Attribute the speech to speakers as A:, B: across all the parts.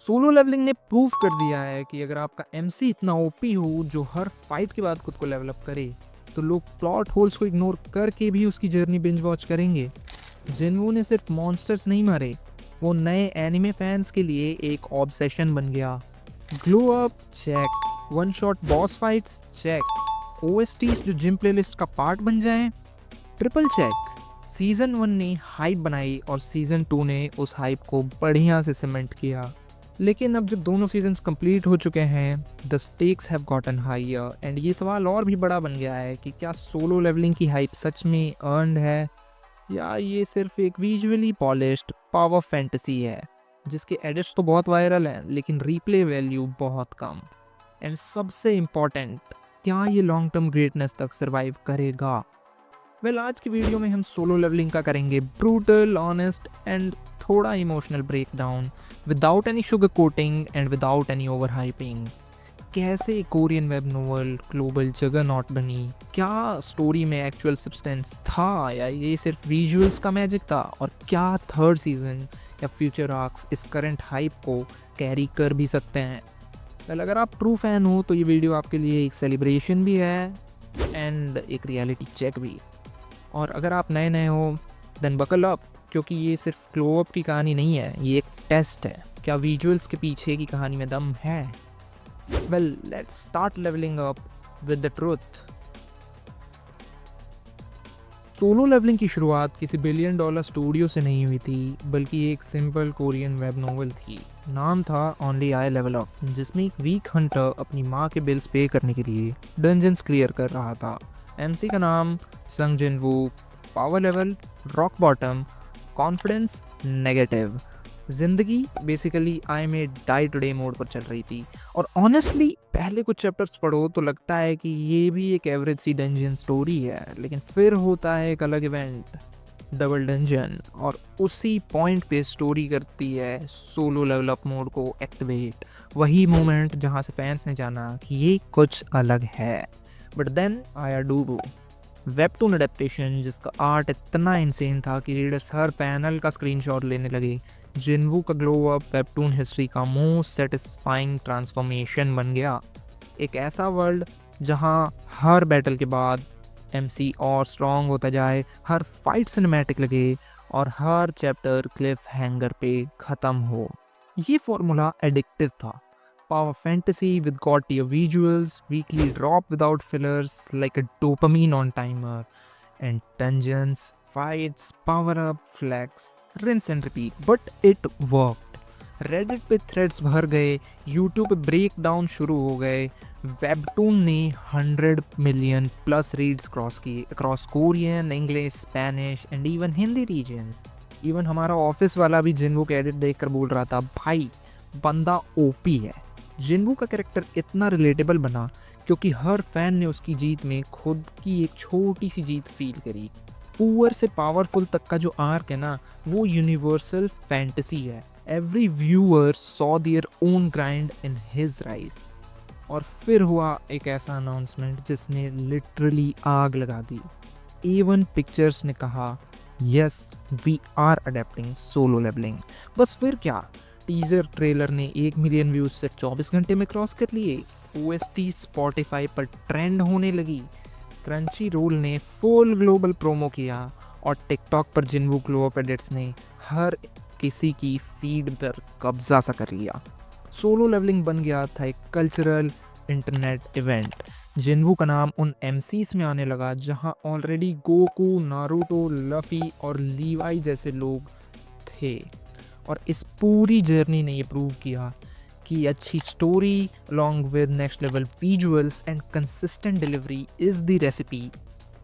A: Solo levelling ने prove कर दिया है कि अगर आपका एमसी इतना ओपी हो जो हर फाइट के बाद खुद को लेवल अप करे, तो लोग प्लॉट होल्स को इग्नोर करके भी उसकी जर्नी बिंज वॉच करेंगे। जिनवू ने सिर्फ मॉन्स्टर्स नहीं मारे, वो नए एनिमे फैंस के लिए एक ऑब्सेशन बन गया। Glow up check, one shot boss fights check, OSTs जो जिम प्लेलिस्ट का पार्ट बन जाएं ट्रिपल चेक। सीजन 1 ने हाइप बनाई और सीजन 2 ने उस हाइप को बढ़िया से सीमेंट किया। लेकिन अब जब दोनों सीजन्स कंप्लीट हो चुके हैं, the stakes have gotten higher and ये सवाल और भी बड़ा बन गया है कि क्या सोलो लेवलिंग की हाइप सच में अर्नड है या ये सिर्फ एक विजुअली पॉलिश्ड पावर फैंटेसी है जिसके एडिट्स तो बहुत वायरल हैं लेकिन रीप्ले वैल्यू बहुत कम। एंड सबसे इम्पॉर्टेंट, क्या ये लॉन्ग टर्म ग्रेटनेस तक सर्वाइव करेगा? आज की वीडियो में हम सोलो लेवलिंग का करेंगे ब्रूटल, ऑनेस्ट एंड थोड़ा emotional breakdown, without any sugar coating and without any over hyping. कैसे Korean web novel global juggernaut बनी, क्या स्टोरी में एक्चुअल सब्सटेंस था या ये सिर्फ विजुअल्स का मैजिक था, और क्या थर्ड सीजन या फ्यूचर आर्क्स इस करंट हाइप को कैरी कर भी सकते हैं। अगर आप ट्रू फैन हो तो ये वीडियो आपके लिए एक सेलिब्रेशन भी है एंड एक रियलिटी चेक भी। और अगर आप नए नए हो देन बकल अप, क्योंकि ये सिर्फ ग्लो अप की कहानी नहीं है, ये एक टेस्ट है। क्या विजुअल्स के पीछे की कहानी में दम है? Let's start levelling up with the truth. Solo levelling की शुरुआत किसी बिलियन डॉलर स्टूडियो से नहीं हुई थी, बल्कि एक सिंपल कोरियन वेब नोवेल थी। नाम था ओनली आई लेवल अप, जिसमें एक वीक हंटर अपनी माँ के बिल्स पे करने के लिए डंजन्स क्लियर कर रहा था। एमसी का नाम Sung Jinwoo, power level rock bottom, confidence negative. जिंदगी basically I may die today mode पर चल रही थी। और ऑनेस्टली पहले कुछ चैप्टर्स पढ़ो तो लगता है कि ये भी एक एवरेज सी डंजन स्टोरी है, लेकिन फिर होता है एक अलग इवेंट, डबल डंजन, और उसी पॉइंट पे स्टोरी करती है सोलो लेवल अप मोड को एक्टिवेट। वही मोमेंट जहाँ से फैंस ने जाना कि ये कुछ अलग है। बट देन आया डूबू, वेबटून अडेप्टेशन जिसका आर्ट इतना इंसेन था कि रीडर्स हर पैनल का स्क्रीनशॉट लेने लगे। जिनवू का ग्लो अप वेबटून हिस्ट्री का मोस्ट सेटिस्फाइंग ट्रांसफॉर्मेशन बन गया। एक ऐसा वर्ल्ड जहां हर बैटल के बाद एमसी और स्ट्रॉन्ग होता जाए, हर फाइट सिनेमैटिक लगे और हर चैप्टर क्लिफ हैंगर पे ख़त्म हो। ये फॉर्मूला एडिक्टिव था। Power fantasy with god tier visuals, weekly drop without fillers like a dopamine on timer, and dungeons, fights, power up, flex, rinse and repeat. But it worked. Reddit पे threads भर गए, YouTube पे breakdown शुरू हो गए, Webtoon ने 100 million plus reads cross किए across Korean, English, Spanish and even Hindi regions. Even हमारा ऑफिस वाला भी जिनवू के एडिट देखकर बोल रहा था, भाई बंदा ओपी है। जिनवू का कैरेक्टर इतना रिलेटेबल बना क्योंकि हर फैन ने उसकी जीत में खुद की एक छोटी सी जीत फील करी। पुअर से पावरफुल तक का जो आर्क है ना, वो यूनिवर्सल फैंटेसी है। Every viewer saw their own grind in his rise. और फिर हुआ एक ऐसा अनाउंसमेंट जिसने लिटरली आग लगा दी। A1 पिक्चर्स ने कहा, yes we are adapting solo levelling. बस फिर क्या, टीजर ट्रेलर ने 1 मिलियन व्यूज सिर्फ 24 घंटे में क्रॉस कर लिए। OST स्पॉटिफाई पर ट्रेंड होने लगी। क्रंची रोल ने फुल ग्लोबल प्रोमो किया और टिकटॉक पर जिनवू ग्लो अप एडिट्स ने हर किसी की फीड पर कब्जा सा कर लिया। सोलो लेवलिंग बन गया था एक कल्चरल इंटरनेट इवेंट। जिनवू का नाम उन एमसीज में आने लगा जहां ऑलरेडी गोकू, नारुतो, लफी और लीवाई जैसे लोग थे। और इस पूरी जर्नी ने ये प्रूव किया कि अच्छी story along with next level visuals and consistent delivery is the recipe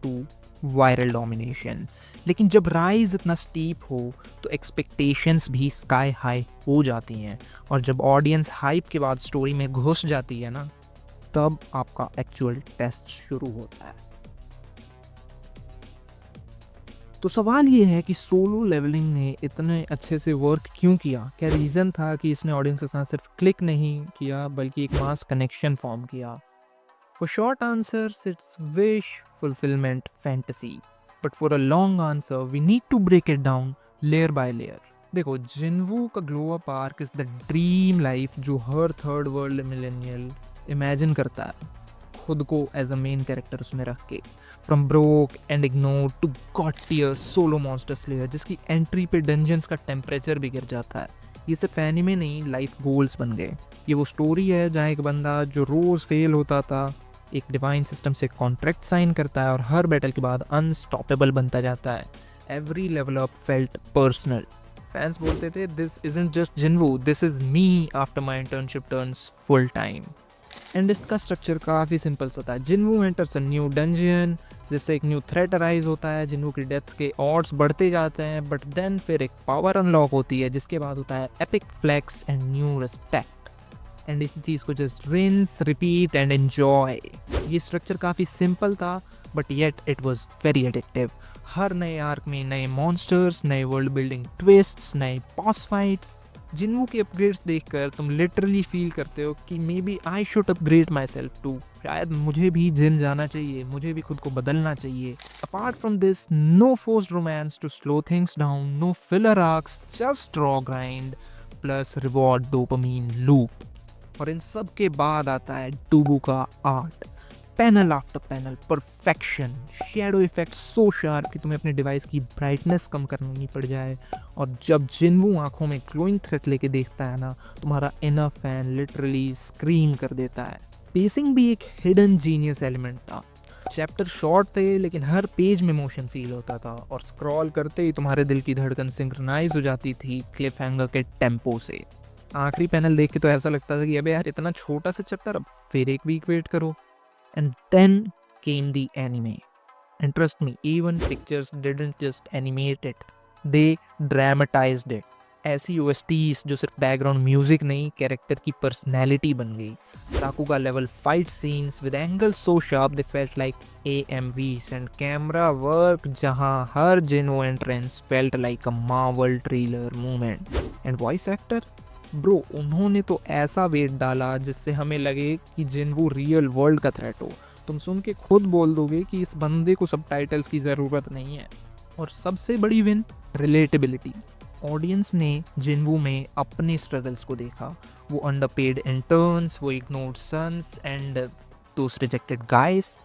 A: to viral domination. लेकिन जब राइज इतना स्टीप हो तो एक्सपेक्टेशंस भी स्काई हाई हो जाती हैं, और जब ऑडियंस हाइप के बाद स्टोरी में घुस जाती है ना, तब आपका एक्चुअल टेस्ट शुरू होता है। तो सवाल ये है कि सोलो लेवलिंग ने इतने अच्छे से वर्क क्यों किया? क्या रीज़न था कि इसने ऑडियंस के साथ सिर्फ क्लिक नहीं किया बल्कि एक मास कनेक्शन फॉर्म किया? For short answers it's wish fulfilment fantasy, but for a long answer we need to break it down layer by layer. देखो, जिनवू का glow up arc is the dream life जो हर third world millennial imagine करता है, खुद को as a main character उसमें रख के। From broke and ignore to god tier solo monster slayer जिसकी एंट्री पे डंजन्स का टेम्परेचर भी गिर जाता है। ये सिर्फ एनिमे नहीं, लाइफ गोल्स बन गए। ये वो स्टोरी है जहाँ एक बंदा जो रोज फेल होता था एक डिवाइन सिस्टम से कॉन्ट्रैक्ट साइन करता है और हर बैटल के बाद अनस्टॉपेबल बनता जाता है। Every level up felt personal. Fans बोलते थे this isn't just जिनवू, this is me after my internship turns full time. And इसका स्ट्रक्चर काफ़ी सिंपल सा था। जिनवू एंटर्स अ न्यू डंजन, जिससे एक न्यू थ्रेट अराइज होता है, जिनवू की डेथ के ऑड्स बढ़ते जाते हैं, बट देन फिर एक पावर अनलॉक होती है जिसके बाद होता है epic flex and new respect. And इसी चीज़ को just rinse repeat and enjoy. ये स्ट्रक्चर काफ़ी सिंपल था but yet it was very addictive. हर नए आर्क में नए मॉन्स्टर्स, नए वर्ल्ड बिल्डिंग ट्विस्ट्स, नए बॉस फाइट्स। जिनवू के अपग्रेड्स देखकर तुम लिटरली फील करते हो कि maybe I should upgrade myself too, शायद मुझे भी जिन जाना चाहिए, मुझे भी खुद को बदलना चाहिए। Apart from this, no forced romance to slow things down, no filler arcs, just raw grind plus reward dopamine loop. और इन सब के बाद आता है डूबू का art, panel after panel perfection, shadow effect so sharp कि तुम्हें अपने डिवाइस की ब्राइटनेस कम करनी पड़ जाए। और जब जिनवू आंखों में ग्लोइंग थ्रेट लेके देखता है ना, तुम्हारा इनर फैन लिटरली स्क्रीम कर देता है। पेसिंग भी एक हिडन जीनियस एलिमेंट था। चैप्टर शॉर्ट थे लेकिन हर पेज में मोशन फील होता था और स्क्रॉल करते ही तुम्हारे दिल की धड़कन सिंक्रोनाइज हो जाती थी क्लिफ हैंगर के टेम्पो से। आखिरी पैनल देख के तो ऐसा लगता था कि अबे यार इतना छोटा सा चैप्टर, अब फिर एक वीक वेट करो। And then came the anime. And trust me, even pictures didn't just animate it, they dramatized it. ऐसी OSTs जो सिर्फ बैकग्राउंड म्यूजिक नहीं, कैरेक्टर की पर्सनैलिटी बन गई। Sakuga level fight scenes with angle so sharp they felt like AMVs and camera work जहां हर जिनो entrance felt like a Marvel trailer movement. And voice actor bro, उन्होंने तो ऐसा वेट डाला जिससे हमें लगे कि जिनवू रियल वर्ल्ड का थ्रेट हो। तुम सुन के खुद बोल दोगे कि इस बंदे को सबटाइटल्स की ज़रूरत नहीं है। और सबसे बड़ी विन, रिलेटेबिलिटी। ऑडियंस ने जिनवू में अपने स्ट्रगल्स को देखा। वो अंडरपेड इंटर्न्स, वो ignored sons and those rejected guys.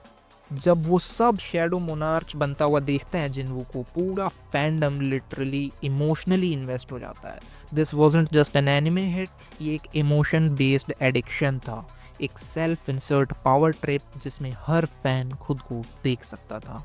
A: जब वो सब शैडो मोनार्च बनता हुआ देखते हैं जिनवू को, पूरा फैंडम लिटरली इमोशनली इन्वेस्ट हो जाता है। This wasn't just an anime hit, ये एक इमोशन बेस्ड एडिक्शन था, एक सेल्फ इंसर्ट पावर ट्रिप जिसमें हर फैन खुद को देख सकता था।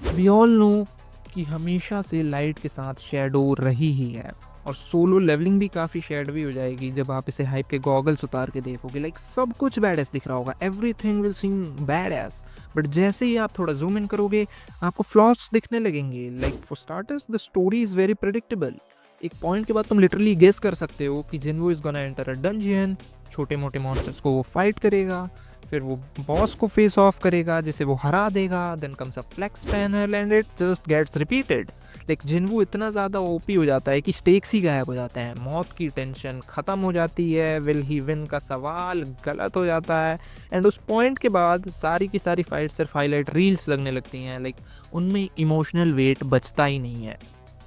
A: वी ऑल नो कि हमेशा से लाइट के साथ शैडो रही ही है, और सोलो लेवलिंग भी काफ़ी शेडवी हो जाएगी जब आप इसे हाइप के गॉगल्स उतार के देखोगे। लाइक सब कुछ बैड एस दिख रहा होगा, everything will seam bad S, but जैसे ही आप थोड़ा जूम इन करोगे आपको फ्लॉस दिखने लगेंगे। Like for starters the story is very predictable. एक पॉइंट के बाद तुम लिटरली गेस कर सकते हो कि जिनवू is gonna enter a dungeon, छोटे मोटे मॉन्स्टर्स को वो फाइट करेगा, फिर वो बॉस को फेस ऑफ करेगा जिसे वो हरा देगा, then comes a flex panel and it just gets repeated. Like Jinwoo इतना ज़्यादा ओपी हो जाता है कि स्टेक्स ही गायब हो जाते हैं, मौत की टेंशन ख़त्म हो जाती है, विल ही विन का सवाल गलत हो जाता है। एंड उस पॉइंट के बाद सारी की सारी फाइट सिर्फ हाईलाइट रील्स लगने लगती हैं। लाइक उनमें इमोशनल वेट बचता ही नहीं है।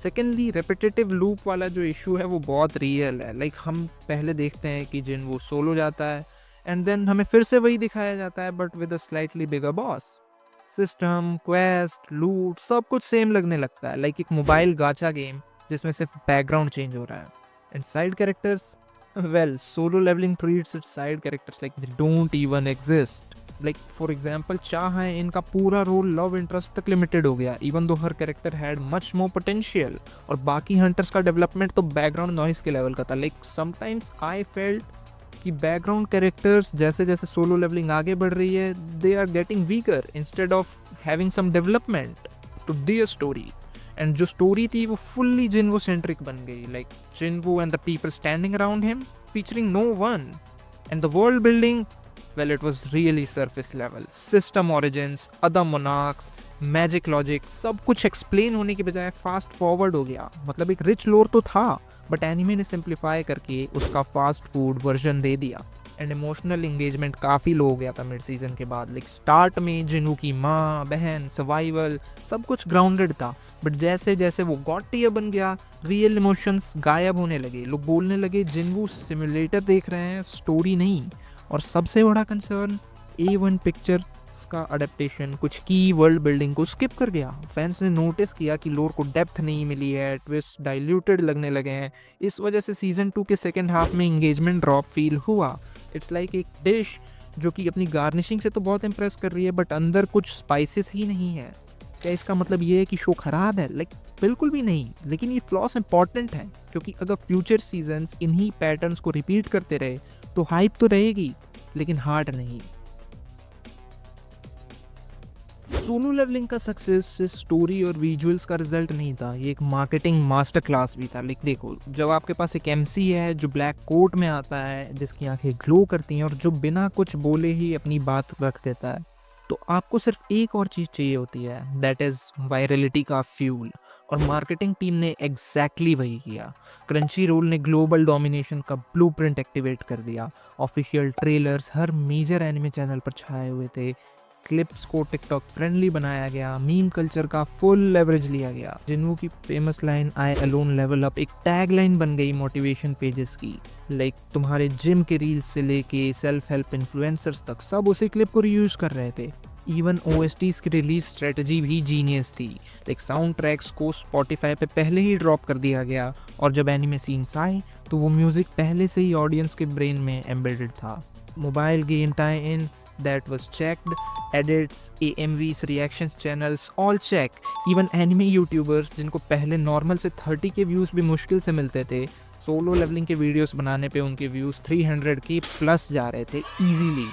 A: सेकेंडली, रेपिटेटिव लूप वाला जो इशू है वो बहुत रियल है। लाइक हम पहले देखते हैं कि जिनवू सोलो जाता है एंड देन हमें फिर से वही दिखाया जाता है but with a slightly bigger boss. System, quest, लूट सब कुछ सेम लगने लगता है, लाइक एक मोबाइल गाचा गेम जिसमें सिर्फ बैकग्राउंड चेंज हो रहा है। And side characters, well Solo Leveling treats its side characters like they don't even exist. Like for example Cha है, इनका पूरा रोल लव इंटरेस्ट तक लिमिटेड हो गया, even though her character had much more potential. और बाकी hunters का development तो बैकग्राउंड नॉइस के लेवल का था। लाइक समटाइम्स आई फेल्ट कि बैकग्राउंड कैरेक्टर्स जैसे जैसे सोलो लेवलिंग आगे बढ़ रही है, they are getting weaker instead of having some development to their story. And जो स्टोरी थी वो फुल्ली जिनवू सेंट्रिक बन गई, like Jinwoo and the people standing around him featuring no one. And the world building, well, it was really surface level. System origins, other monarchs, magic logic सब कुछ explain होने के बजाय fast forward हो गया। मतलब एक रिच लोर तो था बट एनिमे ने सिंप्लीफाई करके उसका फास्ट फूड वर्जन दे दिया। एंड इमोशनल एंगेजमेंट काफ़ी लो हो गया था मिड सीजन के बाद। लाइक स्टार्ट में जिन्हों की माँ बहन सर्वाइवल सब कुछ ग्राउंडेड था, बट जैसे जैसे वो गॉड टियर बन गया रियल इमोशंस गायब होने लगे। लोग बोलने लगे जिन्हों सिमुलेटर देख रहे हैं, स्टोरी नहीं। और सबसे बड़ा कंसर्न A1 पिक्चर का अडेप्टेशन कुछ की वर्ल्ड बिल्डिंग को स्किप कर गया। फैंस ने नोटिस किया कि लोर को डेप्थ नहीं मिली है, ट्विस्ट डाइल्यूटेड लगने लगे हैं। इस वजह से सीजन 2 के सेकेंड हाफ में एंगेजमेंट ड्रॉप फील हुआ। इट्स लाइक एक डिश जो कि अपनी गार्निशिंग से तो बहुत इंप्रेस कर रही है, बट अंदर कुछ स्पाइसेस ही नहीं है। क्या इसका मतलब ये है कि शो खराब है? लाइक बिल्कुल भी नहीं, लेकिन ये फ्लॉस इंपॉर्टेंट है, क्योंकि अगर फ्यूचर सीजन्स इन्हीं पैटर्न्स को रिपीट करते रहे तो हाइप तो रहेगी लेकिन हार्ड नहीं। सोलो लेवलिंग का सक्सेस स्टोरी और विजुअल्स का रिजल्ट नहीं था, ये एक मार्केटिंग मास्टर क्लास भी था। लाइक देखो, जब आपके पास एक MC है जो ब्लैक कोट में आता है, जिसकी आंखें ग्लो करती हैं और जो बिना कुछ बोले ही अपनी बात रख देता है, तो आपको सिर्फ एक और चीज़ चाहिए होती है, दैट इज़ वायरलिटी का फ्यूल। और मार्केटिंग टीम ने एग्जैक्टली वही किया। क्रंची रोल ने ग्लोबल डोमिनेशन का ब्लूप्रिंट एक्टिवेट कर दिया। ऑफिशियल ट्रेलर्स हर मेजर एनिमे चैनल पर छाए हुए थे। क्लिप्स को टिकटॉक फ्रेंडली बनाया गया। मीम कल्चर का फुल लेवरेज लिया गया। जिन्हों की फेमस लाइन आई अलोन लेवल अप एक टैग लाइन बन गई मोटिवेशन पेजेस की। लाइक तुम्हारे जिम के रील्स से लेके सेल्फ हेल्प इन्फ्लुएंसर्स तक सब उसी क्लिप को रीयूज कर रहे थे। इवन OSTs की रिलीज स्ट्रेटजी भी जीनियस थी। लाइक साउंड ट्रैक्स को स्पॉटिफाई पे पहले ही ड्रॉप कर दिया गया, और जब एनिमे सीन्स आए तो वो म्यूजिक पहले से ही ऑडियंस के ब्रेन में एम्बेडेड था। Mobile game tie in that was checked, edits, AMVs, reactions channels, all check. Even anime YouTubers जिनको पहले नॉर्मल से 30 के व्यूज़ भी मुश्किल से मिलते थे, सोलो लेवलिंग के वीडियोस बनाने पे उनके व्यूज़ 300 के प्लस जा रहे थे इजीली।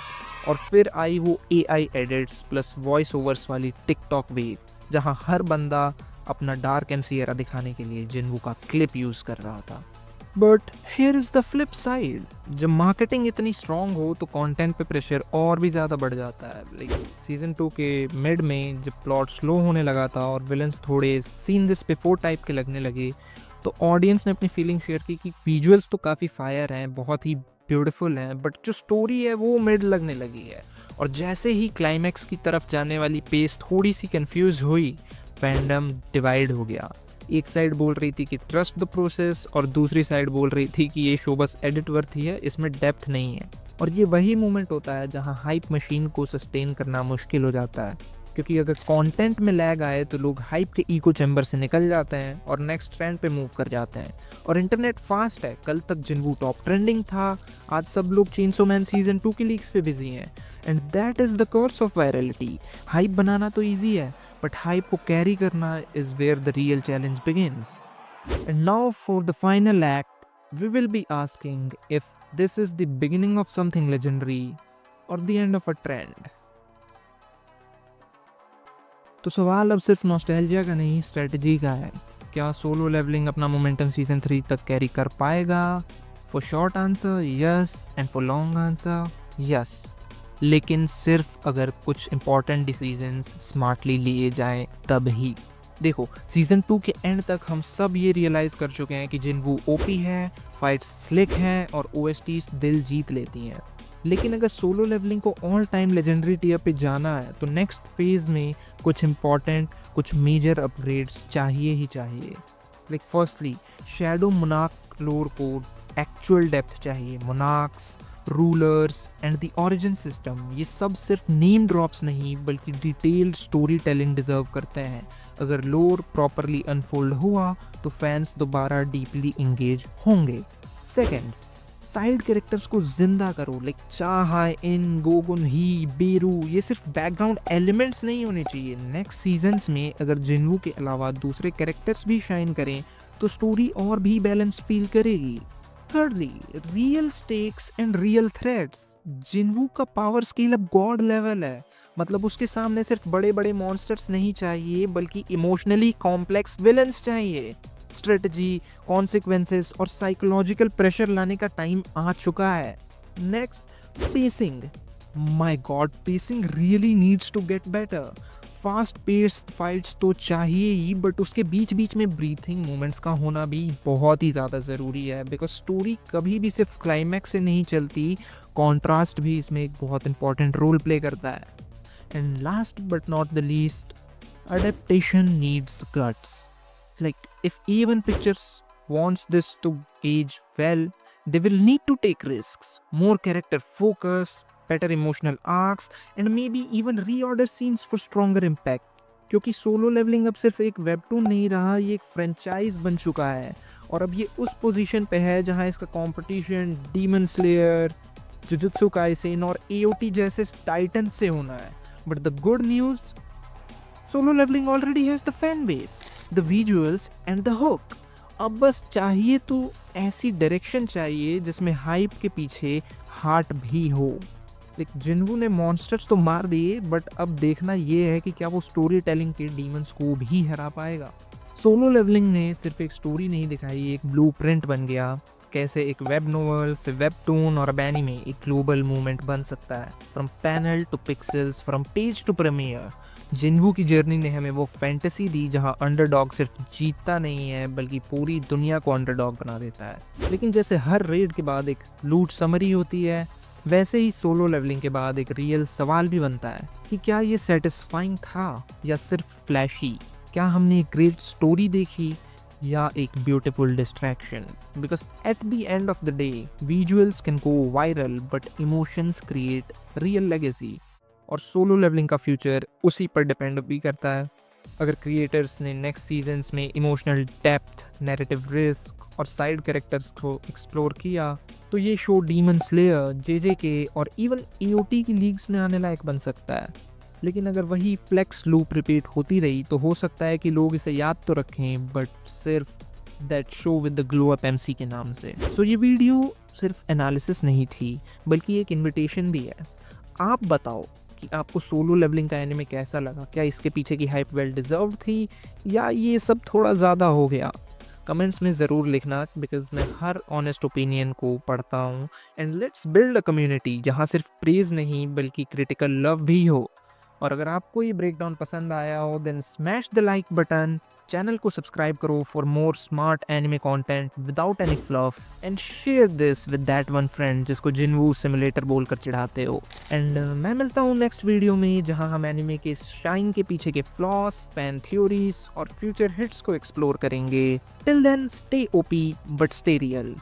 A: और फिर आई वो AI edits plus voice overs वाली टिकटॉक वेव, जहाँ हर बंदा अपना डार्क MC एरा दिखाने के लिए जिन्हों का क्लिप यूज़ कर रहा था। But here is the flip side, जब मार्केटिंग इतनी स्ट्रॉन्ग हो तो कंटेंट पे प्रेशर और भी ज़्यादा बढ़ जाता है। लाइक सीजन 2 के मिड में जब प्लॉट स्लो होने लगा था और विलन्स थोड़े सीन दिस बिफोर टाइप के लगने लगे, तो ऑडियंस ने अपनी फीलिंग शेयर की कि विजुअल्स तो काफ़ी फायर हैं, बहुत ही ब्यूटीफुल हैं, बट जो स्टोरी है वो मिड लगने लगी है। और जैसे ही क्लाइमैक्स की तरफ जाने वाली पेस थोड़ी सी कंफ्यूज हुई, फैंडम डिवाइड हो गया। एक साइड बोल रही थी कि ट्रस्ट द प्रोसेस, और दूसरी साइड बोल रही थी कि ये शो बस एडिट वर्थ है, इसमें डेप्थ नहीं है। और ये वही मोमेंट होता है जहाँ हाइप मशीन को सस्टेन करना मुश्किल हो जाता है, क्योंकि अगर कंटेंट में लैग आए तो लोग हाइप के इको चैम्बर से निकल जाते हैं और नेक्स्ट ट्रेंड पे मूव कर जाते हैं। और इंटरनेट फास्ट है, कल तक जिन्हों टॉप ट्रेंडिंग था, आज सब लोग चेनसो मैन सीजन 2 की लीक्स पे बिजी हैं। And that is the course of virality. Hype बनाना तो ईजी है, but hype को carry करना is where the real challenge begins. And now for the final act, we will be asking if this is the beginning of something legendary or the end of a trend. तो सवाल अब सिर्फ nostalgia का नहीं, strategy का है। क्या solo levelling अपना मोमेंटम सीजन 3 तक कैरी कर पाएगा? For short answer yes, and for long answer yes, लेकिन सिर्फ अगर कुछ इंपॉर्टेंट डिसीजंस स्मार्टली लिए जाएं तब ही। देखो, सीजन 2 के एंड तक हम सब ये रियलाइज़ कर चुके हैं कि जिन्हों ओपी है, फाइट्स स्लिक हैं और OSTs दिल जीत लेती हैं। लेकिन अगर सोलो लेवलिंग को ऑल टाइम लेजेंडरी टियर पे जाना है तो नेक्स्ट फेज में कुछ इंपॉर्टेंट, कुछ मेजर अपग्रेड्स चाहिए ही चाहिए। लाइक फर्स्टली, शैडो मोनार्क लोर को एक्चुअल डेप्थ चाहिए। Monarchs, rulers and the origin system, ये सब सिर्फ नेम ड्रॉप्स नहीं बल्कि डिटेल्ड स्टोरी टेलिंग डिजर्व करते हैं। अगर लोर प्रॉपरली अनफोल्ड हुआ तो फैंस दोबारा डीपली इंगेज होंगे। सेकेंड, साइड कैरेक्टर्स को जिंदा करो। लाइक चाहाई इन, गोगुन ही, बेरू, ये सिर्फ बैकग्राउंड एलिमेंट्स नहीं होने चाहिए। नेक्स्ट सीजन्स में अगर जिन्हों के अलावा दूसरे कैरेक्टर्स भी शाइन करें तो स्टोरी और भी बैलेंस फील करेगी। Thirdly, real stakes and real threats. जिन्हों का पावर स्केल अब गॉड लेवल है, मतलब उसके सामने सिर्फ बड़े बड़े मॉन्स्टर्स नहीं चाहिए बल्कि इमोशनली कॉम्प्लेक्स विलन्स चाहिए। स्ट्रेटजी, कॉन्सिक्वेंसेस और साइकोलॉजिकल प्रेशर लाने का टाइम आ चुका है। Next, pacing. My god, pacing really needs to get better. Fast paced fights तो चाहिए ही, बट उसके बीच बीच में ब्रीथिंग मोमेंट्स का होना भी बहुत ही ज़्यादा ज़रूरी है, बिकॉज स्टोरी कभी भी सिर्फ क्लाइमैक्स से नहीं चलती, कॉन्ट्रास्ट भी इसमें एक बहुत इंपॉर्टेंट रोल प्ले करता है. And last but not the least, adaptation needs guts. Like, if A1 Pictures wants this to age well, they will need to take risks, more character focus, better emotional arcs, and maybe even reorder scenes for stronger impact. क्योंकि solo levelling अब सिर्फ एक webtoon नहीं रहा, ये एक franchise बन चुका है, और अब ये उस पोजीशन पे है जहां इसका competition demon slayer, jujutsu Kaisen और AOT जैसे टाइटन से होना है. But the good news, Solo Leveling already has the fan base, the visuals and the hook. अब बस चाहिए तो ऐसी डायरेक्शन चाहिए जिसमें हाइप के पीछे हार्ट भी हो. लाइक जिन्हों ने मॉन्स्टर्स तो मार दिए, बट अब देखना ये है कि क्या वो स्टोरी टेलिंग के डीमंस को भी हरा पाएगा. सोलो लेवलिंग ने सिर्फ एक स्टोरी नहीं दिखाई, एक ब्लूप्रिंट बन गया. कैसे एक वेब नोवेल, फिर वेबटून और अब एनीमे एक ग्लोबल मूवमेंट बन सकता है. From panel to pixels, from page to premiere, Jinwoo की जर्नी ने हमें वो फैंटेसी दी जहां अंडरडॉग सिर्फ जीतता नहीं है बल्कि पूरी दुनिया को अंडरडॉग बना देता है. लेकिन जैसे हर रेड के बाद एक लूट समरी होती है, वैसे ही सोलो लेवलिंग के बाद एक रियल सवाल भी बनता है कि क्या ये सेटिस्फाइंग था या सिर्फ फ्लैशी. क्या हमने एक ग्रेट स्टोरी देखी या एक beautiful distraction. Because at the end of the day visuals can go viral, but emotions create real legacy. और सोलो लेवलिंग का फ्यूचर उसी पर डिपेंड भी करता है. अगर क्रिएटर्स ने नेक्स्ट सीजन्स में इमोशनल डेप्थ, नैरेटिव रिस्क और साइड कैरेक्टर्स को एक्सप्लोर किया, तो ये शो डीमन स्लेयर, JJK और इवन AOT की लीग्स में आने लायक बन सकता है. लेकिन अगर वही फ्लेक्स लूप रिपीट होती रही तो हो सकता है कि लोग इसे याद तो रखें, बट सिर्फ that show with the glow up MC के नाम से. सो ये वीडियो सिर्फ एनालिसिस नहीं थी, बल्कि एक इन्विटेशन भी है. आप बताओ कि आपको सोलो लेवलिंग का एनिमे कैसा लगा. क्या इसके पीछे की हाइप वेल डिजर्व्ड थी या ये सब थोड़ा ज़्यादा हो गया. कमेंट्स में ज़रूर लिखना, बिकॉज मैं हर ऑनेस्ट ओपिनियन को पढ़ता हूँ. And let's build a community जहाँ सिर्फ प्रेज नहीं बल्कि क्रिटिकल लव भी हो. और अगर आपको ये ब्रेकडाउन पसंद आया हो, then smash the like button, channel को सब्सक्राइब करो for more smart anime content without any fluff, and share this with that one friend जिसको जिन्वू सिमुलेटर बोलकर चिढ़ाते हो. एंड मैं मिलता हूँ नेक्स्ट वीडियो में जहाँ हम एनिमे के शाइन के पीछे के फ्लॉस, फैन थ्योरीज और फ्यूचर हिट्स को एक्सप्लोर करेंगे. Till then stay OP but stay real.